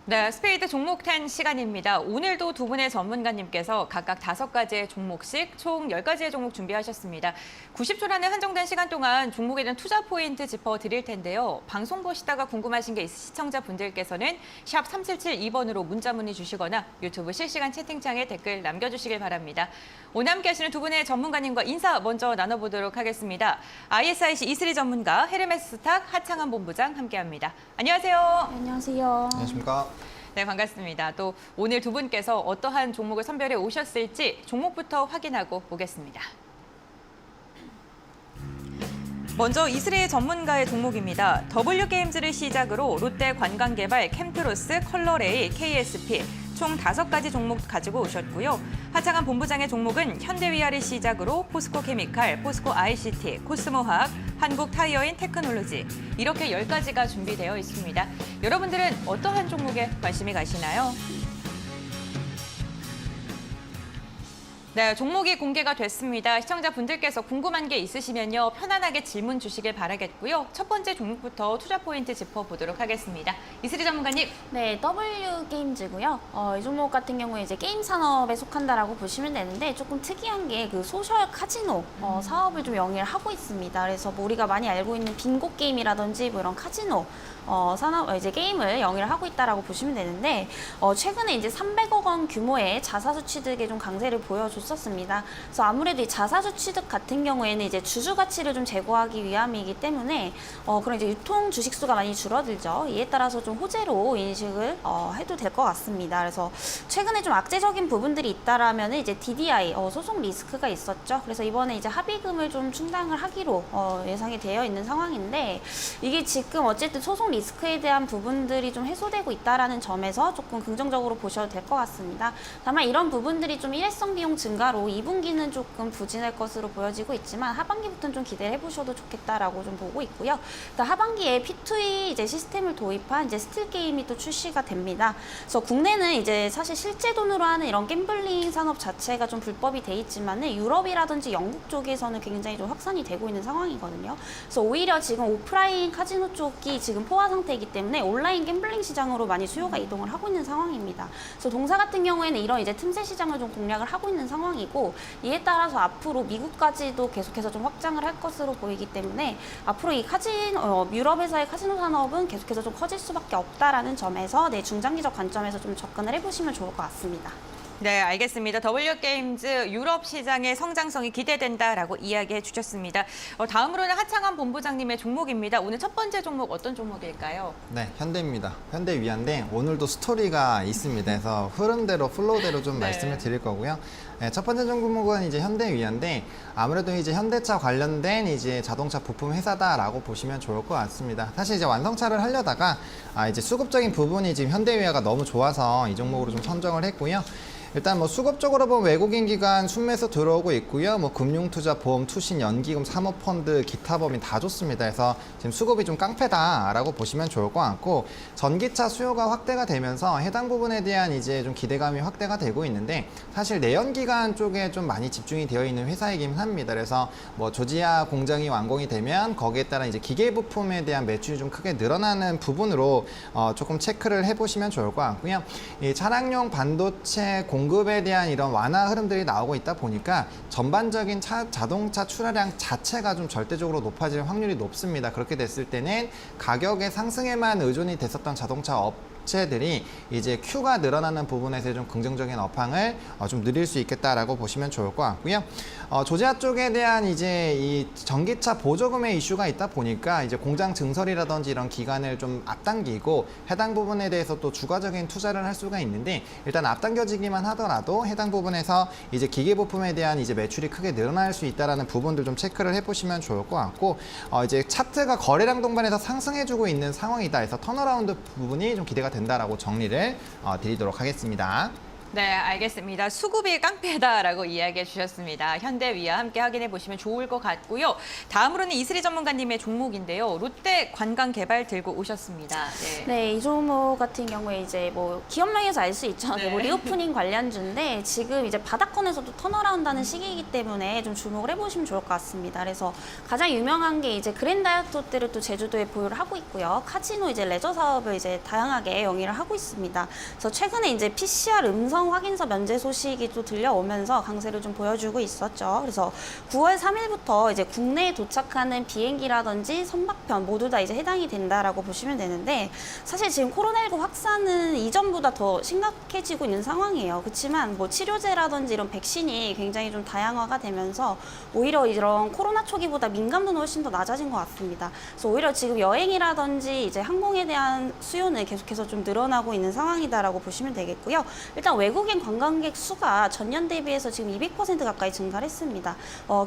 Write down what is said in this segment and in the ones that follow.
네, 스페이드 종목 10 시간입니다. 오늘도 두 분의 전문가님께서 각각 5가지의 종목씩 총 10가지의 종목 준비하셨습니다. 90초라는 한정된 시간 동안 종목에 대한 투자 포인트 짚어드릴 텐데요. 방송 보시다가 궁금하신 게 있으신 시청자분들께서는 샵 3772번으로 문자 문의 주시거나 유튜브 실시간 채팅창에 댓글 남겨주시길 바랍니다. 오늘 함께 하시는 두 분의 전문가님과 인사 먼저 나눠보도록 하겠습니다. ISIC E3 전문가 헤르메스탁 하창한 본부장 함께합니다. 안녕하세요. 안녕하세요. 안녕하십니까. 네, 반갑습니다. 또 오늘 두 분께서 어떠한 종목을 선별해 오셨을지 종목부터 확인하고 오겠습니다. 먼저 E3 전문가의 종목입니다. W게임즈를 시작으로 롯데 관광개발, 캠트로스, 컬러레이, KSP 총 5가지 종목 가지고 오셨고요. 하창한 본부장의 종목은 현대위아를 시작으로 포스코케미칼, 포스코 ICT, 코스모화학, 한국타이어인 테크놀로지 이렇게 10가지가 준비되어 있습니다. 여러분들은 어떠한 종목에 관심이 가시나요? 네, 종목이 공개가 됐습니다. 시청자분들께서 궁금한 게 있으시면요. 편안하게 질문 주시길 바라겠고요. 첫 번째 종목부터 투자 포인트 짚어보도록 하겠습니다. 이슬이 전문가님. 네, W게임즈고요. 이 종목 같은 경우에 이제 게임 산업에 속한다라고 보시면 되는데 조금 특이한 게 그 소셜 카지노 사업을 좀 영위를 하고 있습니다. 그래서 뭐 우리가 많이 알고 있는 빙고 게임이라든지 뭐 이런 카지노 산업 이제 게임을 영위를 하고 있다라고 보시면 되는데 최근에 이제 300억 원 규모의 자사주 취득에 좀 강세를 보여줬었습니다. 그래서 아무래도 이 자사주 취득 같은 경우에는 이제 주주 가치를 좀 제고하기 위함이기 때문에 그런 이제 유통 주식 수가 많이 줄어들죠. 이에 따라서 좀 호재로 인식을 해도 될 것 같습니다. 그래서 최근에 좀 악재적인 부분들이 있다라면 이제 DDI 소송 리스크가 있었죠. 그래서 이번에 이제 합의금을 좀 충당을 하기로 예상이 되어 있는 상황인데 이게 지금 어쨌든 소송 리스크에 대한 부분들이 좀 해소되고 있다라는 점에서 조금 긍정적으로 보셔도 될 것 같습니다. 다만 이런 부분들이 좀 일회성 비용 증가로 2분기는 조금 부진할 것으로 보여지고 있지만 하반기부터는 좀 기대를 해보셔도 좋겠다라고 좀 보고 있고요. 하반기에 P2E 이제 시스템을 도입한 이제 스틸 게임이 또 출시가 됩니다. 그래서 국내는 이제 사실 실제 돈으로 하는 이런 갬블링 산업 자체가 좀 불법이 돼 있지만은 유럽이라든지 영국 쪽에서는 굉장히 좀 확산이 되고 있는 상황이거든요. 그래서 오히려 지금 오프라인 카지노 쪽이 지금 포화 상태이기 때문에 온라인 갬블링 시장으로 많이 수요가 이동을 하고 있는 상황입니다. 그래서 동사 같은 경우에는 이런 이제 틈새 시장을 좀 공략을 하고 있는 상황이고 이에 따라서 앞으로 미국까지도 계속해서 좀 확장을 할 것으로 보이기 때문에 앞으로 이 유럽에서의 카지노 산업은 계속해서 좀 커질 수밖에 없다라는 점에서 중장기적 관점에서 좀 접근을 해보시면 좋을 것 같습니다. 네, 알겠습니다. W게임즈 유럽 시장의 성장성이 기대된다라고 이야기해 주셨습니다. 다음으로는 하창한 본부장님의 종목입니다. 오늘 첫 번째 종목 어떤 종목일까요? 네, 현대입니다. 현대위아인데 오늘도 스토리가 있습니다. 그래서 흐름대로 플로우대로 좀 네. 말씀을 드릴 거고요. 네, 첫 번째 종목은 이제 현대위아인데 아무래도 이제 현대차 관련된 이제 자동차 부품 회사다라고 보시면 좋을 것 같습니다. 사실 이제 완성차를 하려다가 이제 수급적인 부분이 지금 현대위아가 너무 좋아서 이 종목으로 좀 선정을 했고요. 일단 뭐 수급적으로 보면 외국인 기관 순매수 들어오고 있고요. 뭐 금융투자, 보험, 투신, 연기금, 사모펀드, 기타 법인 다 좋습니다. 그래서 지금 수급이 좀 깡패다라고 보시면 좋을 것 같고 전기차 수요가 확대가 되면서 해당 부분에 대한 이제 좀 기대감이 확대가 되고 있는데 사실 내연기관 쪽에 좀 많이 집중이 되어 있는 회사이긴 합니다. 그래서 뭐 조지아 공장이 완공이 되면 거기에 따라 이제 기계 부품에 대한 매출이 좀 크게 늘어나는 부분으로 조금 체크를 해보시면 좋을 것 같고요. 이 차량용 반도체 공급에 대한 이런 완화 흐름들이 나오고 있다 보니까 전반적인 자동차 출하량 자체가 좀 절대적으로 높아질 확률이 높습니다. 그렇게 됐을 때는 가격의 상승에만 의존이 됐었던 자동차 업체들이 이제 Q가 늘어나는 부분에서 좀 긍정적인 업황을 좀 누릴 수 있겠다라고 보시면 좋을 것 같고요. 조지아 쪽에 대한 이제 이 전기차 보조금의 이슈가 있다 보니까 이제 공장 증설이라든지 이런 기간을 좀 앞당기고 해당 부분에 대해서 또 추가적인 투자를 할 수가 있는데 일단 앞당겨지기만 하더라도 해당 부분에서 이제 기계 부품에 대한 이제 매출이 크게 늘어날 수 있다라는 부분들 좀 체크를 해보시면 좋을 것 같고 이제 차트가 거래량 동반해서 상승해주고 있는 상황이다 해서 턴어라운드 부분이 좀 기대가 된다라고 정리를 드리도록 하겠습니다. 네, 알겠습니다. 수급이 깡패다라고 이야기해 주셨습니다. 현대위와 함께 확인해 보시면 좋을 것 같고요. 다음으로는 이슬이 전문가님의 종목인데요. 롯데 관광개발 들고 오셨습니다. 네. 네, 이 종목 같은 경우에 이제 뭐 기업명에서 알 수 있죠. 네. 뭐 리오프닝 관련주인데 지금 이제 바닥권에서도 턴어라운드하는 시기이기 때문에 좀 주목을 해보시면 좋을 것 같습니다. 그래서 가장 유명한 게 이제 그랜드 하얏트 호텔을 또 제주도에 보유를 하고 있고요. 카지노 이제 레저 사업을 이제 다양하게 영위를 하고 있습니다. 그래서 최근에 이제 PCR 음성 확인서 면제 소식이 또 들려오면서 강세를 좀 보여주고 있었죠. 그래서 9월 3일부터 이제 국내에 도착하는 비행기라든지 선박편 모두 다 이제 해당이 된다라고 보시면 되는데 사실 지금 코로나19 확산은 이전보다 더 심각해지고 있는 상황이에요. 그렇지만 뭐 치료제라든지 이런 백신이 굉장히 좀 다양화가 되면서 오히려 이런 코로나 초기보다 민감도는 훨씬 더 낮아진 것 같습니다. 그래서 오히려 지금 여행이라든지 이제 항공에 대한 수요는 계속해서 좀 늘어나고 있는 상황이다라고 보시면 되겠고요. 일단 외국인 관광객 수가 전년 대비해서 지금 200% 가까이 증가를 했습니다.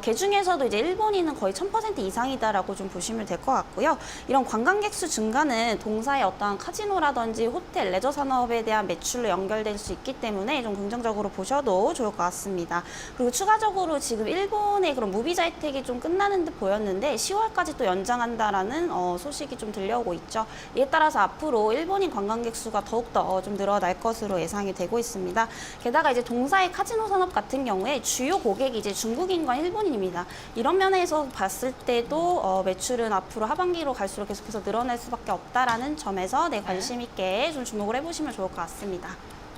그 중에서도 이제 일본인은 거의 1000% 이상이다라고 좀 보시면 될 것 같고요. 이런 관광객 수 증가는 동사의 어떠한 카지노라든지 호텔, 레저 산업에 대한 매출로 연결될 수 있기 때문에 좀 긍정적으로 보셔도 좋을 것 같습니다. 그리고 추가적으로 지금 일본의 그런 무비자 혜택이 좀 끝나는 듯 보였는데 10월까지 또 연장한다라는 소식이 좀 들려오고 있죠. 이에 따라서 앞으로 일본인 관광객 수가 더욱더 좀 늘어날 것으로 예상이 되고 있습니다. 게다가 이제 동사의 카지노 산업 같은 경우에 주요 고객이 이제 중국인과 일본인입니다. 이런 면에서 봤을 때도 매출은 앞으로 하반기로 갈수록 계속해서 늘어날 수밖에 없다라는 점에서 관심 있게 좀 주목을 해보시면 좋을 것 같습니다.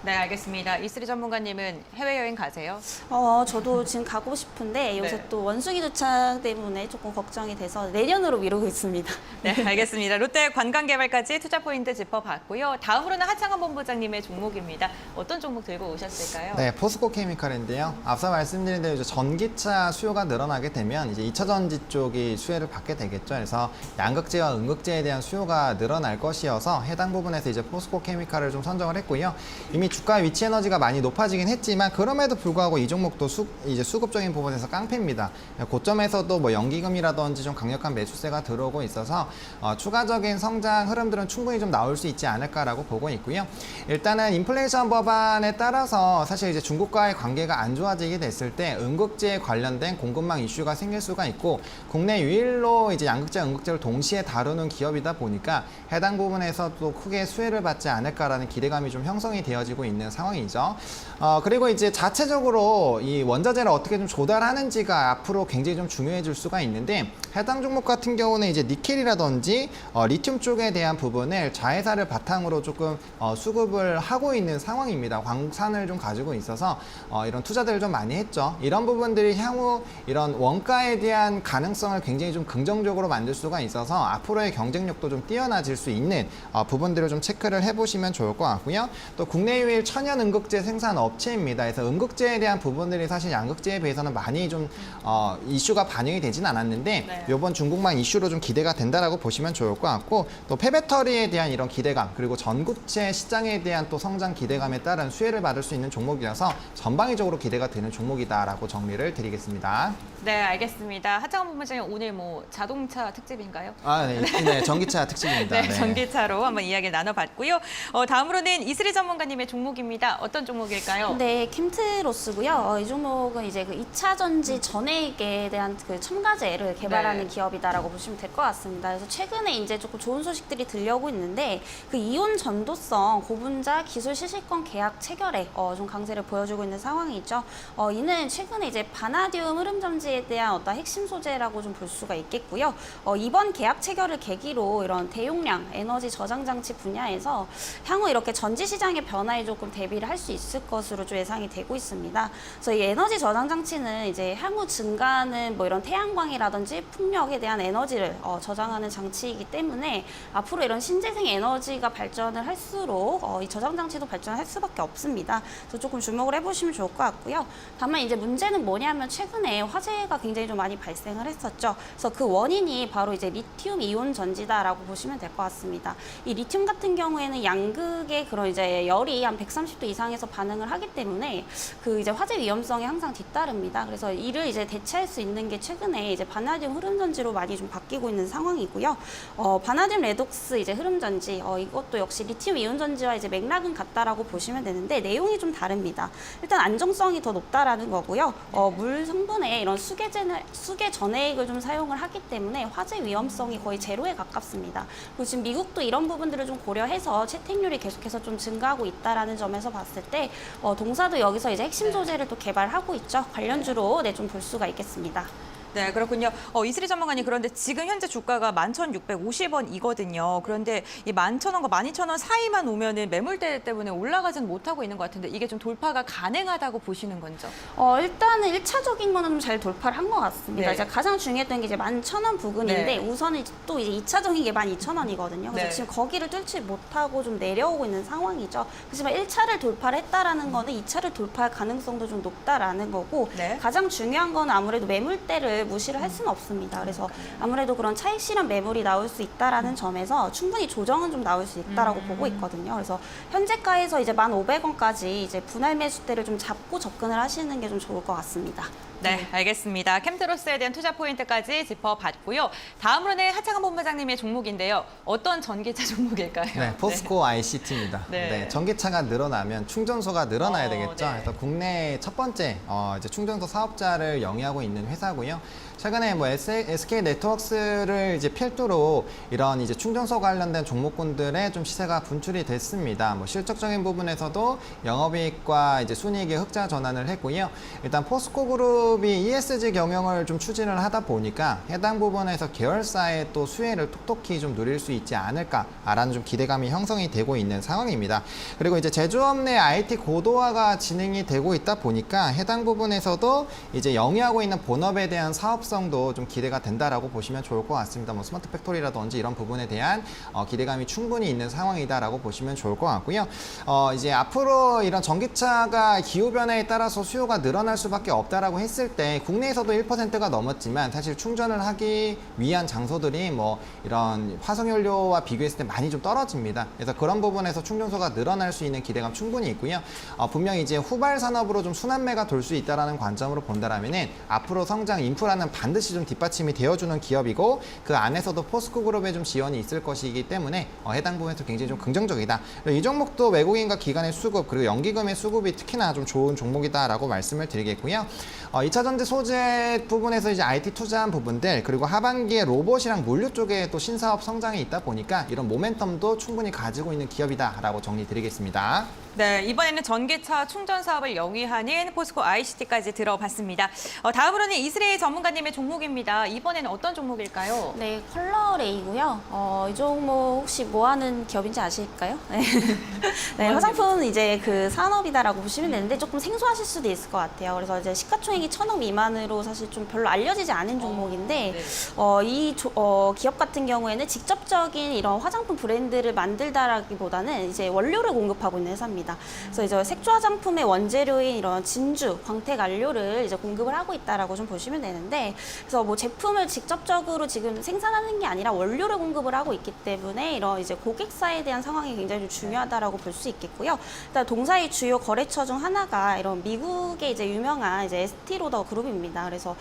네, 알겠습니다. 이슬이 전문가님은 해외여행 가세요? 저도 지금 가고 싶은데 요새 네. 또 원숭이 도착 때문에 조금 걱정이 돼서 내년으로 미루고 있습니다. 네, 알겠습니다. 롯데 관광개발까지 투자 포인트 짚어봤고요. 다음으로는 하창원 본부장님의 종목입니다. 어떤 종목 들고 오셨을까요? 네, 포스코 케미칼인데요. 앞서 말씀드린 대로 이제 전기차 수요가 늘어나게 되면 이제 2차 전지 쪽이 수혜를 받게 되겠죠. 그래서 양극재와 음극재에 대한 수요가 늘어날 것이어서 해당 부분에서 이제 포스코 케미칼을 좀 선정을 했고요. 이미 주가 위치 에너지가 많이 높아지긴 했지만 그럼에도 불구하고 이 종목도 이제 수급적인 부분에서 깡패입니다. 고점에서도 뭐 연기금이라든지 좀 강력한 매수세가 들어오고 있어서 추가적인 성장 흐름들은 충분히 좀 나올 수 있지 않을까라고 보고 있고요. 일단은 인플레이션 법안에 따라서 사실 이제 중국과의 관계가 안 좋아지게 됐을 때 음극재에 관련된 공급망 이슈가 생길 수가 있고 국내 유일로 이제 양극재, 음극재를 동시에 다루는 기업이다 보니까 해당 부분에서 또 크게 수혜를 받지 않을까라는 기대감이 좀 형성이 되어지고 있는 상황이죠. 그리고 이제 자체적으로 이 원자재를 어떻게 좀 조달하는지가 앞으로 굉장히 좀 중요해질 수가 있는데 해당 종목 같은 경우는 이제 니켈이라든지 리튬 쪽에 대한 부분을 자회사를 바탕으로 조금 수급을 하고 있는 상황입니다. 광산을 좀 가지고 있어서 이런 투자들을 좀 많이 했죠. 이런 부분들이 향후 이런 원가에 대한 가능성을 굉장히 좀 긍정적으로 만들 수가 있어서 앞으로의 경쟁력도 좀 뛰어나질 수 있는 부분들을 좀 체크를 해보시면 좋을 것 같고요. 또 국내 유일 천연 음극재 생산 업체입니다. 그래서 음극재에 대한 부분들이 사실 양극재에 비해서는 많이 좀 이슈가 반영이 되진 않았는데 네. 이번 중국만 이슈로 좀 기대가 된다라고 보시면 좋을 것 같고 또 폐배터리에 대한 이런 기대감 그리고 전구체 시장에 대한 또 성장 기대감에 따른 수혜를 받을 수 있는 종목이라서 전방위적으로 기대가 되는 종목이다라고 정리를 드리겠습니다. 네, 알겠습니다. 하창원 본부장님 오늘 뭐 자동차 특집인가요? 네, 전기차 특집입니다. 네, 전기차로 한번 이야기를 나눠봤고요. 다음으로는 이슬이 전문가님의 종목입니다. 어떤 종목일까요? 네, 캠트로스고요. 이 종목은 이제 그 2차 전지 전해액에 대한 그 첨가제를 개발하는 네. 기업이다라고 보시면 될 것 같습니다. 그래서 최근에 이제 조금 좋은 소식들이 들려오고 있는데 그 이온 전도성 고분자 기술 시실권 계약 체결에 좀 강세를 보여주고 있는 상황이죠. 이는 최근에 이제 바나디움 흐름 점지에 대한 어떤 핵심 소재라고 좀 볼 수가 있겠고요. 이번 계약 체결을 계기로 이런 대용량 에너지 저장 장치 분야에서 향후 이렇게 전지 시장의 변화에 조금 대비를 할 수 있을 것으로 좀 예상이 되고 있습니다. 그래서 이 에너지 저장 장치는 이제 향후 증가하는 뭐 이런 태양광이라든지 풍력에 대한 에너지를 저장하는 장치이기 때문에 앞으로 이런 신재생 에너지가 발전을 할수록 이 저장 장치도 발전할 수밖에 없습니다. 그래서 조금 주목을 해보시면 좋을 것 같고요. 다만 이제 문제는 뭐냐면 최근에 화재 화재가 굉장히 좀 많이 발생을 했었죠. 그래서 그 원인이 바로 이제 리튬 이온 전지다라고 보시면 될 것 같습니다. 이 리튬 같은 경우에는 양극의 그런 이제 열이 한 130도 이상에서 반응을 하기 때문에 그 이제 화재 위험성이 항상 뒤따릅니다. 그래서 이를 이제 대체할 수 있는 게 최근에 이제 바나듐 흐름 전지로 많이 좀 바뀌고 있는 상황이고요. 바나듐 레독스 이제 흐름 전지 이것도 역시 리튬 이온 전지와 이제 맥락은 같다라고 보시면 되는데 내용이 좀 다릅니다. 일단 안정성이 더 높다라는 거고요. 물 성분에 이런 수계 전해액을 좀 사용을 하기 때문에 화재 위험성이 거의 제로에 가깝습니다. 그리고 지금 미국도 이런 부분들을 좀 고려해서 채택률이 계속해서 좀 증가하고 있다라는 점에서 봤을 때 동사도 여기서 이제 핵심 소재를 또 개발하고 있죠. 관련주로 좀 볼 수가 있겠습니다. 네, 그렇군요. 이슬이 전문가님, 그런데 지금 현재 주가가 11,650원이거든요. 그런데 이 11,000원과 12,000원 사이만 오면은 매물대 때문에 올라가지는 못하고 있는 것 같은데 이게 좀 돌파가 가능하다고 보시는 건죠? 일단은 1차적인 거는 좀 잘 돌파를 한 것 같습니다. 네. 이제 가장 중요했던 게 이제 11,000원 부근인데 네. 우선은 또 이제 2차적인 게 12,000원이거든요. 그래서 네. 지금 거기를 뚫지 못하고 좀 내려오고 있는 상황이죠. 하지만 1차를 돌파를 했다라는 거는 2차를 돌파할 가능성도 좀 높다라는 거고 네. 가장 중요한 건 아무래도 매물대를 무시를 할 수는 없습니다. 그래서 아무래도 그런 차익 실현 매물이 나올 수 있다라는 점에서 충분히 조정은 좀 나올 수 있다라고 보고 있거든요. 그래서 현재가에서 이제 1,500원까지 이제 분할 매수대를 좀 잡고 접근을 하시는 게 좀 좋을 것 같습니다. 네, 알겠습니다. 캠트로스에 대한 투자 포인트까지 짚어봤고요. 다음으로는 하창한 본부장님의 종목인데요. 어떤 전기차 종목일까요? 네, 포스코 ICT입니다. 네. 네, 전기차가 늘어나면 충전소가 늘어나야 되겠죠. 네. 그래서 국내 첫 번째 이제 충전소 사업자를 영위하고 있는 회사고요. 최근에 뭐 SK 네트워크스를 이제 필두로 이런 이제 충전소 관련된 종목군들의 좀 시세가 분출이 됐습니다. 뭐 실적적인 부분에서도 영업이익과 이제 순이익의 흑자 전환을 했고요. 일단 포스코 그룹이 ESG 경영을 좀 추진을 하다 보니까 해당 부분에서 계열사의 또 수혜를 톡톡히 좀 누릴 수 있지 않을까라는 좀 기대감이 형성이 되고 있는 상황입니다. 그리고 이제 제조업 내 IT 고도화가 진행이 되고 있다 보니까 해당 부분에서도 이제 영위하고 있는 본업에 대한 사업성도 좀 기대가 된다라고 보시면 좋을 것 같습니다. 뭐 스마트 팩토리라든지 이런 부분에 대한 기대감이 충분히 있는 상황이다라고 보시면 좋을 것 같고요. 이제 앞으로 이런 전기차가 기후 변화에 따라서 수요가 늘어날 수밖에 없다라고 했을 때 국내에서도 1%가 넘었지만 사실 충전을 하기 위한 장소들이 뭐 이런 화석연료와 비교했을 때 많이 좀 떨어집니다. 그래서 그런 부분에서 충전소가 늘어날 수 있는 기대감 충분히 있고요. 분명히 이제 후발 산업으로 좀 순환매가 돌 수 있다라는 관점으로 본다라면은 앞으로 성장 인프라는 반드시 좀 뒷받침이 되어주는 기업이고 그 안에서도 포스코 그룹에 좀 지원이 있을 것이기 때문에 해당 부분에서 굉장히 좀 긍정적이다. 이 종목도 외국인과 기관의 수급 그리고 연기금의 수급이 특히나 좀 좋은 종목이다라고 말씀을 드리겠고요. 2차 전지 소재 부분에서 이제 IT 투자한 부분들 그리고 하반기에 로봇이랑 물류 쪽에 또 신사업 성장이 있다 보니까 이런 모멘텀도 충분히 가지고 있는 기업이다라고 정리드리겠습니다. 네, 이번에는 전기차 충전 사업을 영위하는 포스코 ICT까지 들어봤습니다. 다음으로는 이슬희 전문가님의 종목입니다. 이번에는 어떤 종목일까요? 네, 컬러레이고요. 이 종목 혹시 뭐 하는 기업인지 아실까요? 네. 네, 화장품 이제 그 산업이다라고 보시면 되는데 조금 생소하실 수도 있을 것 같아요. 그래서 이제 시가총액이 1,000억 미만으로 사실 좀 별로 알려지지 않은 종목인데 이 기업 같은 경우에는 직접적인 이런 화장품 브랜드를 만들다라기보다는 이제 원료를 공급하고 있는 회사입니다. 그래서 이제 색조 화장품의 원재료인 이런 진주, 광택 안료를 이제 공급을 하고 있다라고 좀 보시면 되는데, 그래서 뭐 제품을 직접적으로 지금 생산하는 게 아니라 원료를 공급을 하고 있기 때문에 이런 이제 고객사에 대한 상황이 굉장히 좀 중요하다라고 볼 수 있겠고요. 일단 동사의 주요 거래처 중 하나가 이런 미국의 이제 유명한 이제 에스티로더 그룹입니다. 그래서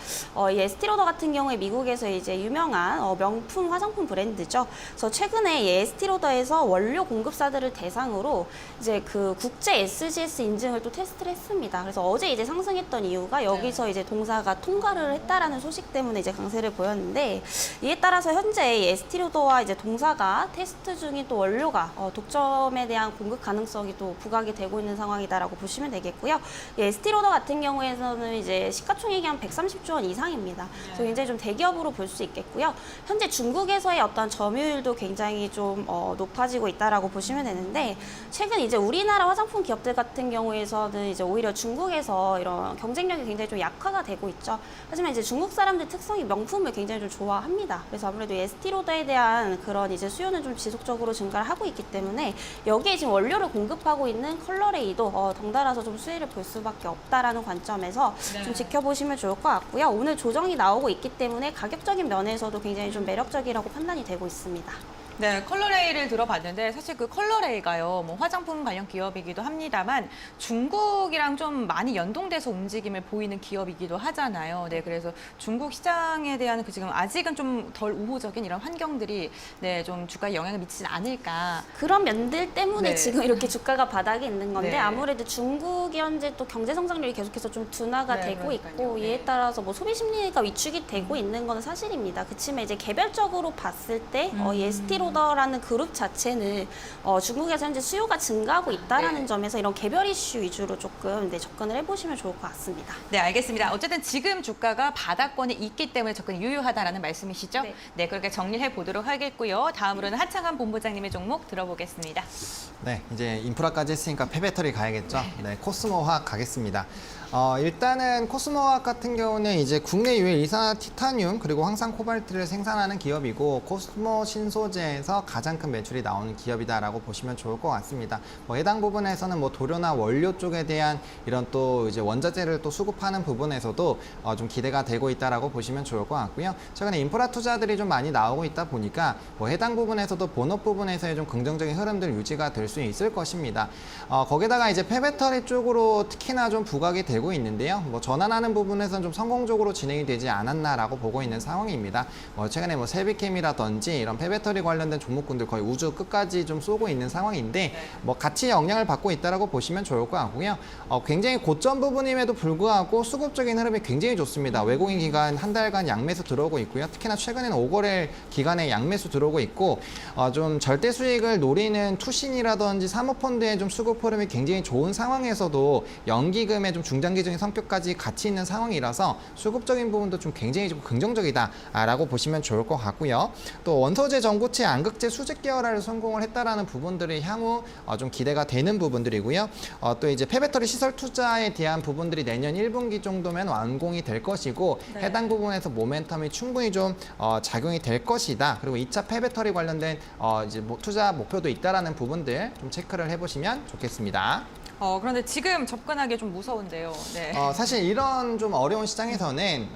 이 에스티로더 같은 경우에 미국에서 이제 유명한 명품 화장품 브랜드죠. 그래서 최근에 이 에스티로더에서 원료 공급사들을 대상으로 이제 그 국제 SGS 인증을 또 테스트를 했습니다. 그래서 어제 이제 상승했던 이유가 여기서 이제 동사가 통과를 했다라는 소식 때문에 이제 강세를 보였는데, 이에 따라서 현재 이 에스티로더와 이제 동사가 테스트 중인 또 원료가 독점에 대한 공급 가능성이 또 부각이 되고 있는 상황이다라고 보시면 되겠고요. 이 에스티로더 같은 경우에는 이제 시가총액이 한 130조 원 이상입니다. 그래서 굉장히 좀 대기업으로 볼 수 있겠고요. 현재 중국에서의 어떤 점유율도 굉장히 좀 높아지고 있다라고 보시면 되는데, 최근 이제 우리나라 화장품 기업들 같은 경우에서는 이제 오히려 중국에서 이런 경쟁력이 굉장히 좀 약화가 되고 있죠. 하지만 이제 이제 중국 사람들 특성이 명품을 굉장히 좀 좋아합니다. 그래서 아무래도 에스티로더에 대한 그런 이제 수요는 좀 지속적으로 증가를 하고 있기 때문에 여기에 지금 원료를 공급하고 있는 컬러레이도 덩달아서 좀 수혜를 볼 수밖에 없다라는 관점에서 네. 좀 지켜보시면 좋을 것 같고요. 오늘 조정이 나오고 있기 때문에 가격적인 면에서도 굉장히 좀 매력적이라고 판단이 되고 있습니다. 네, 컬러레이를 들어봤는데 사실 그 컬러레이가요, 뭐 화장품 관련 기업이기도 합니다만 중국이랑 좀 많이 연동돼서 움직임을 보이는 기업이기도 하잖아요. 네, 그래서 중국 시장에 대한 그 지금 아직은 좀 덜 우호적인 이런 환경들이 네, 좀 주가에 영향을 미치지 않을까. 그런 면들 때문에 네. 지금 이렇게 주가가 바닥에 있는 건데 네. 아무래도 중국이 현재 또 경제 성장률이 계속해서 좀 둔화가 네, 되고 그러니까요. 있고 네. 이에 따라서 뭐 소비 심리가 위축이 되고 있는 건 사실입니다. 그치만 이제 개별적으로 봤을 때 이 에스티로더라는 그룹 자체는 중국에서 현재 수요가 증가하고 있다라는 네. 점에서 이런 개별 이슈 위주로 조금 접근을 해보시면 좋을 것 같습니다. 네, 알겠습니다. 어쨌든 지금 주가가 바닥권에 있기 때문에 접근이 유효하다라는 말씀이시죠? 네. 네, 그렇게 정리를 해보도록 하겠고요. 다음으로는 하창한 본부장님의 종목 들어보겠습니다. 네, 이제 인프라까지 했으니까 폐배터리 가야겠죠. 네, 코스모화학 가겠습니다. 일단은 코스모화학 같은 경우는 이제 국내 유일 이산화티타늄 그리고 황산 코발트를 생산하는 기업이고 코스모 신소재에서 가장 큰 매출이 나오는 기업이다라고 보시면 좋을 것 같습니다. 해당 부분에서는 도료나 원료 쪽에 대한 이런 또 이제 원자재를 또 수급하는 부분에서도 좀 기대가 되고 있다라고 보시면 좋을 것 같고요. 최근에 인프라 투자들이 좀 많이 나오고 있다 보니까 해당 부분에서도 본업 부분에서의 좀 긍정적인 흐름들 유지가 될 수 있을 것입니다. 거기다가 이제 폐배터리 쪽으로 특히나 좀 부각이 되고 있는데요. 전환하는 부분에서는 좀 성공적으로 진행이 되지 않았나라고 보고 있는 상황입니다. 최근에 세비캠이라든지 이런 폐배터리 관련된 종목군들 거의 우주 끝까지 좀 쏘고 있는 상황인데 같이 영향을 받고 있다라고 보시면 좋을 것 같고요. 굉장히 고점 부분임에도 불구하고 수급적인 흐름이 굉장히 좋습니다. 외국인 기간 한 달간 양매수 들어오고 있고요. 특히나 최근에는 5거래 기간에 양매수 들어오고 있고 좀 절대 수익을 노리는 투신이라든지 사모펀드의 좀 수급 흐름이 굉장히 좋은 상황에서도 연기금의 좀 중장기적인 성격까지 같이 있는 상황이라서 수급적인 부분도 좀 굉장히 좀 긍정적이다라고 보시면 좋을 것 같고요. 또 원소재, 전고체, 양극재, 수직 계열화를 성공을 했다라는 부분들이 향후 좀 기대가 되는 부분들이고요. 또 이제 폐배터리 시설 투자에 대한 부분들이 내년 1분기 정도면 완공이 될 것이고 네. 해당 부분에서 모멘텀이 충분히 좀 작용이 될 것이다. 그리고 2차 폐배터리 관련된 이제 투자 목표도 있다라는 부분들 좀 체크를 해보시면 좋겠습니다. 그런데 지금 접근하기 좀 무서운데요. 네. 사실 이런 좀 어려운 시장에서는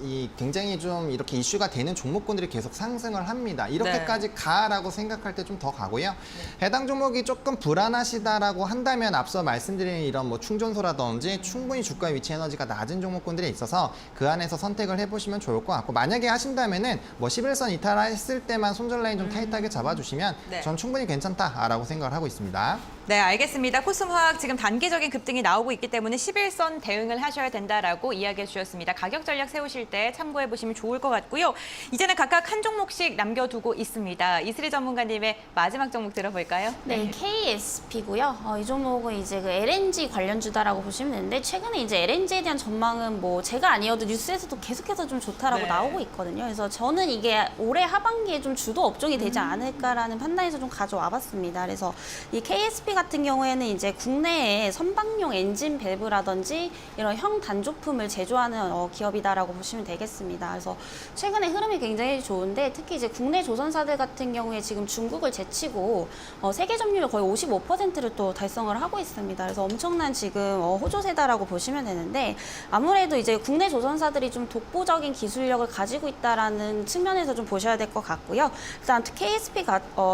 이 굉장히 좀 이렇게 이슈가 되는 종목군들이 계속 상승을 합니다. 이렇게까지 가라고 생각할 때 좀 더 가고요. 해당 종목이 조금 불안하시다라고 한다면 앞서 말씀드린 이런 충전소라든지 충분히 주가 위치 에너지가 낮은 종목군들이 있어서 그 안에서 선택을 해보시면 좋을 것 같고 만약에 하신다면은 11선 이탈했을 때만 손절 라인 좀 타이트하게 잡아주시면 네. 전 충분히 괜찮다라고 생각을 하고 있습니다. 네, 알겠습니다. 코스모화학 지금 단기적인 급등이 나오고 있기 때문에 11선 대응을 하셔야 된다라고 이야기해 주셨습니다. 가격 전략 세우실 때 참고해 보시면 좋을 것 같고요. 이제는 각각 한 종목씩 남겨두고 있습니다. 이슬이 전문가님의 마지막 종목 들어볼까요? 네, KSP고요. 이 종목은 이제 그 LNG 관련주다라고 보시면 되는데 최근에 이제 LNG에 대한 전망은 제가 아니어도 뉴스에서도 계속해서 좀 좋다라고 네. 나오고 있거든요. 그래서 저는 이게 올해 하반기에 좀 주도 업종이 되지 않을까라는 판단에서 좀 가져와 봤습니다. 그래서 이 KSP 같은 경우에는 이제 국내에 선박용 엔진 밸브라든지 이런 형 단조품을 제조하는 기업이다라고 보시면 되겠습니다. 그래서 최근에 흐름이 굉장히 좋은데 특히 이제 국내 조선사들 같은 경우에 지금 중국을 제치고 세계 점유율 거의 55%를 또 달성을 하고 있습니다. 그래서 엄청난 지금 호조세다라고 보시면 되는데 아무래도 이제 국내 조선사들이 좀 독보적인 기술력을 가지고 있다라는 측면에서 좀 보셔야 될 것 같고요. 일단 KSP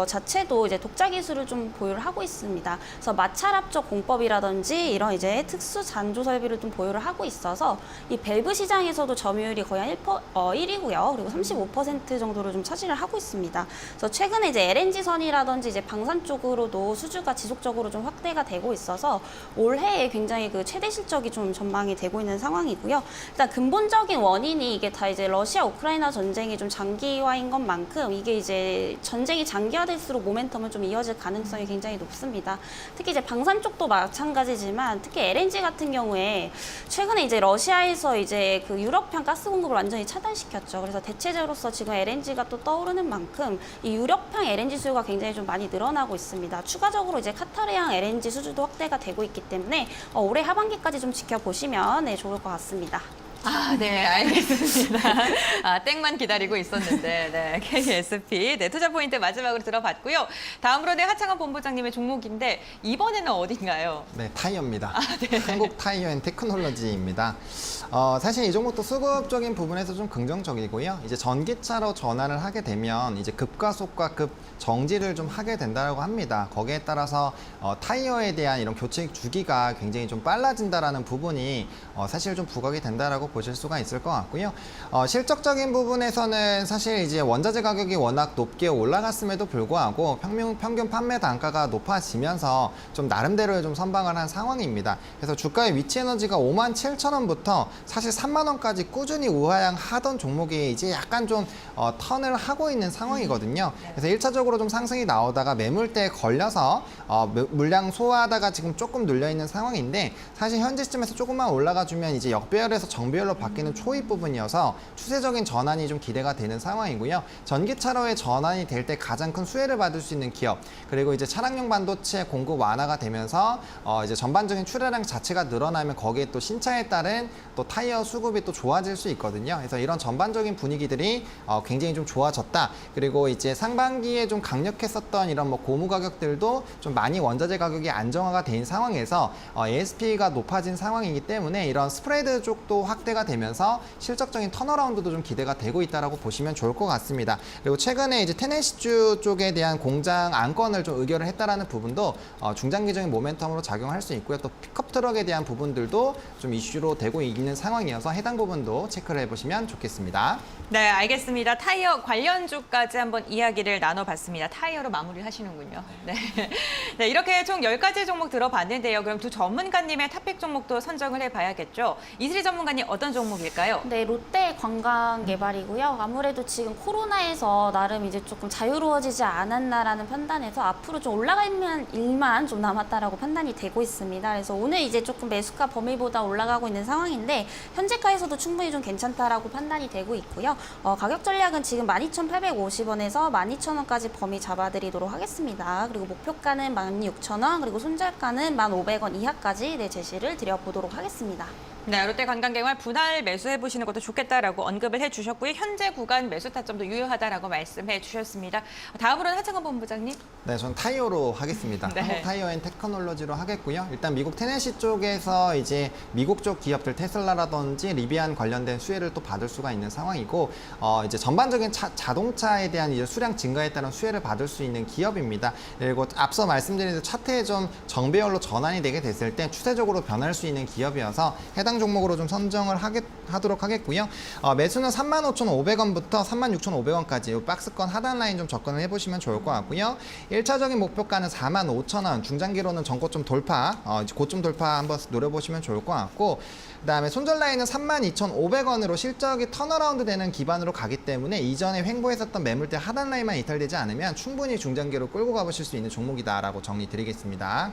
자체도 이제 독자 기술을 좀 보유를 하고 있습니다. 그래서 마찰 압적 공법이라든지 이런 이제 특수 잔조 설비를 좀 보유를 하고 있어서 이 밸브 시장에서도 점유율이 거의 한 1위고요. 그리고 35% 정도를 좀 차지를 하고 있습니다. 그래서 최근에 이제 LNG 선이라든지 이제 방산 쪽으로도 수주가 지속적으로 좀 확대가 되고 있어서 올해에 굉장히 그 최대 실적이 좀 전망이 되고 있는 상황이고요. 일단 근본적인 원인이 이게 다 이제 러시아 우크라이나 전쟁이 좀 장기화인 것만큼 이게 이제 전쟁이 장기화될수록 모멘텀은 좀 이어질 가능성이 굉장히 높습니다. 특히 이제 방산 쪽도 마찬가지지만 특히 LNG 같은 경우에 최근에 이제 러시아에서 이제 그 유럽형 가스 공급을 완전히 차단시켰죠. 그래서 대체제로서 지금 LNG가 또 떠오르는 만큼 이 유럽형 LNG 수요가 굉장히 좀 많이 늘어나고 있습니다. 추가적으로 이제 카타르형 LNG 수주도 확대가 되고 있기 때문에 올해 하반기까지 좀 지켜보시면 좋을 것 같습니다. 아, 네, 알겠습니다. 아, 땡만 기다리고 있었는데, 네, KSP. 네, 투자 포인트 마지막으로 들어봤고요. 다음으로 네, 하창원 본부장님의 종목인데, 이번에는 어딘가요? 네, 타이어입니다. 네. 한국 타이어 앤 테크놀로지입니다. 사실 이 종목도 수급적인 부분에서 좀 긍정적이고요. 이제 전기차로 전환을 하게 되면 이제 급가속과 급 정지를 좀 하게 된다고 합니다. 거기에 따라서 타이어에 대한 이런 교체 주기가 굉장히 좀 빨라진다라는 부분이 사실 좀 부각이 된다라고 보실 수가 있을 것 같고요. 실적적인 부분에서는 사실 이제 원자재 가격이 워낙 높게 올라갔음에도 불구하고 평균 판매 단가가 높아지면서 좀 나름대로 좀 선방을 한 상황입니다. 그래서 주가의 위치 에너지가 57,000원부터 사실 3만 원까지 꾸준히 우하향하던 종목이 이제 약간 좀 턴을 하고 있는 상황이거든요. 그래서 1차적으로 좀 상승이 나오다가 매물대에 걸려서 물량 소화하다가 지금 조금 눌려 있는 상황인데 사실 현재 시점에서 조금만 올라가주면 이제 역배열에서 정배열로 바뀌는 초입 부분이어서 추세적인 전환이 좀 기대가 되는 상황이고요. 전기차로의 전환이 될 때 가장 큰 수혜를 받을 수 있는 기업 그리고 이제 차량용 반도체 공급 완화가 되면서 이제 전반적인 출하량 자체가 늘어나면 거기에 또 신차에 따른 또 타이어 수급이 또 좋아질 수 있거든요. 그래서 이런 전반적인 분위기들이 굉장히 좀 좋아졌다. 그리고 이제 상반기에 좀 강력했었던 이런 뭐 고무 가격들도 좀 많이 원자재 가격이 안정화가 된 상황에서 ASP가 높아진 상황이기 때문에 이런 스프레드 쪽도 확대가 되면서 실적적인 턴어라운드도 좀 기대가 되고 있다라고 보시면 좋을 것 같습니다. 그리고 최근에 이제 테네시주 쪽에 대한 공장 안건을 좀 의결을 했다라는 부분도 중장기적인 모멘텀으로 작용할 수 있고요. 또 픽업 트럭에 대한 부분들도 좀 이슈로 되고 있는 상황이어서 해당 부분도 체크를 해보시면 좋겠습니다. 네, 알겠습니다. 타이어 관련주까지 한번 이야기를 나눠봤습니다. 타이어로 마무리를 하시는군요. 네. 네, 이렇게 총 10가지 종목 들어봤는데요. 그럼 두 전문가님의 탑픽 종목도 선정을 해봐야겠죠. 이슬이 전문가님 어떤 종목일까요? 네, 롯데 관광개발이고요. 아무래도 지금 코로나에서 나름 이제 조금 자유로워지지 않았나라는 판단에서 앞으로 좀 올라가는 일만 좀 남았다라고 판단이 되고 있습니다. 그래서 오늘 이제 조금 매수가 범위보다 올라가고 있는 상황인데 현재가에서도 충분히 좀 괜찮다라고 판단이 되고 있고요. 가격 전략은 지금 12,850원에서 12,000원까지 범위 잡아드리도록 하겠습니다. 그리고 목표가는 16,000원, 그리고 손절가는 1,500원 이하까지 제시를 드려보도록 하겠습니다. 네, 롯데 관광객말 분할 매수해 보시는 것도 좋겠다라고 언급을 해주셨고요. 현재 구간 매수 타점도 유효하다라고 말씀해 주셨습니다. 다음으로는 하창원 본부장님. 네, 전 타이어로 하겠습니다. 네. 한국 타이어 앤 테크놀로지로 하겠고요. 일단 미국 테네시 쪽에서 이제 미국 쪽 기업들 테슬라라든지 리비안 관련된 수혜를 또 받을 수가 있는 상황이고 이제 전반적인 자동차에 대한 이제 수량 증가에 따른 수혜를 받을 수 있는 기업입니다. 그리고 앞서 말씀드린 차트에 좀 정배열로 전환이 되게 됐을 때 추세적으로 변할 수 있는 기업이어서 해당 종목으로 좀 선정을 하도록 하겠고요. 매수는 35,500원부터 36,500원까지 박스권 하단 라인 좀 접근을 해보시면 좋을 것 같고요. 1차적인 목표가는 45,000원, 중장기로는 전고점 돌파, 고점 돌파 한번 노려보시면 좋을 것 같고 그다음에 손절 라인은 32,500원으로 실적이 턴어라운드 되는 기반으로 가기 때문에 이전에 횡보했었던 매물대 하단 라인만 이탈되지 않으면 충분히 중장기로 끌고 가보실 수 있는 종목이다라고 정리 드리겠습니다.